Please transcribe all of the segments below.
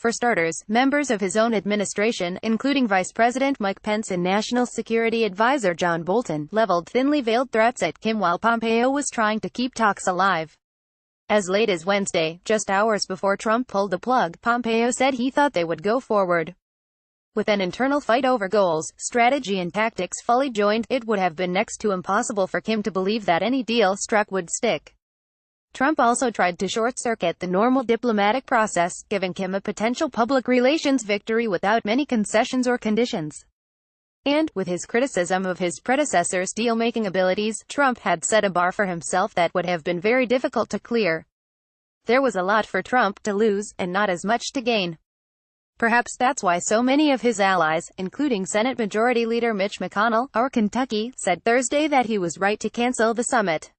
For starters, members of his own administration, including Vice President Mike Pence and National Security Advisor John Bolton, leveled thinly veiled threats at Kim while Pompeo was trying to keep talks alive. As late as Wednesday, just hours before Trump pulled the plug, Pompeo said he thought they would go forward with an internal fight over goals, strategy and tactics fully joined. It would have been next to impossible for Kim to believe that any deal struck would stick. Trump also tried to short-circuit the normal diplomatic process, giving Kim a potential public relations victory without many concessions or conditions. And, with his criticism of his predecessor's deal-making abilities, Trump had set a bar for himself that would have been very difficult to clear. There was a lot for Trump to lose, and not as much to gain. Perhaps that's why so many of his allies, including Senate Majority Leader Mitch McConnell, of Kentucky, said Thursday that he was right to cancel the summit.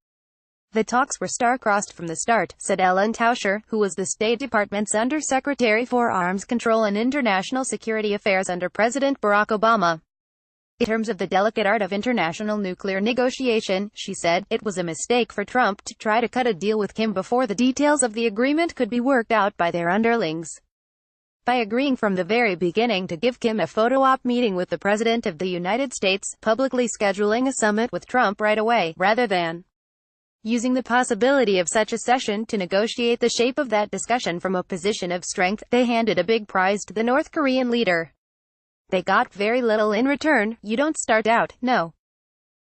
The talks were star-crossed from the start, said Ellen Tauscher, who was the State Department's Undersecretary for Arms Control and International Security Affairs under President Barack Obama. In terms of the delicate art of international nuclear negotiation, she said, it was a mistake for Trump to try to cut a deal with Kim before the details of the agreement could be worked out by their underlings. By agreeing from the very beginning to give Kim a photo-op meeting with the President of the United States, publicly scheduling a summit with Trump right away, rather than using the possibility of such a session to negotiate the shape of that discussion from a position of strength, they handed a big prize to the North Korean leader. They got very little in return. You don't start out, no.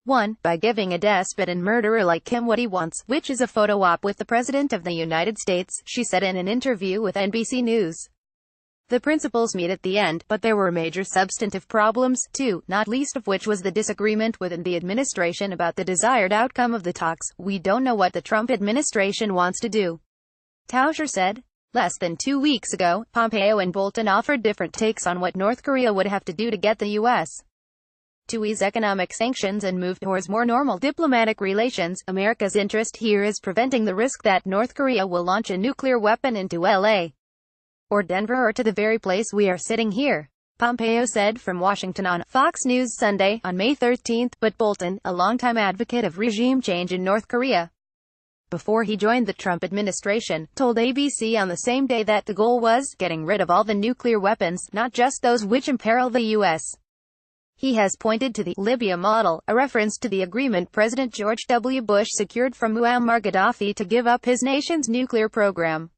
1. By giving a despot and murderer like Kim what he wants, which is a photo op with the President of the United States, she said in an interview with NBC News. The principles meet at the end, but there were major substantive problems, too, not least of which was the disagreement within the administration about the desired outcome of the talks. We don't know what the Trump administration wants to do, Tauscher said. Less than 2 weeks ago, Pompeo and Bolton offered different takes on what North Korea would have to do to get the U.S. to ease economic sanctions and move towards more normal diplomatic relations. America's interest here is preventing the risk that North Korea will launch a nuclear weapon into L.A. or Denver or to the very place we are sitting here, Pompeo said from Washington on Fox News Sunday, on May 13, but Bolton, a longtime advocate of regime change in North Korea, before he joined the Trump administration, told ABC on the same day that the goal was getting rid of all the nuclear weapons, not just those which imperil the U.S. He has pointed to the Libya model, a reference to the agreement President George W. Bush secured from Muammar Gaddafi to give up his nation's nuclear program.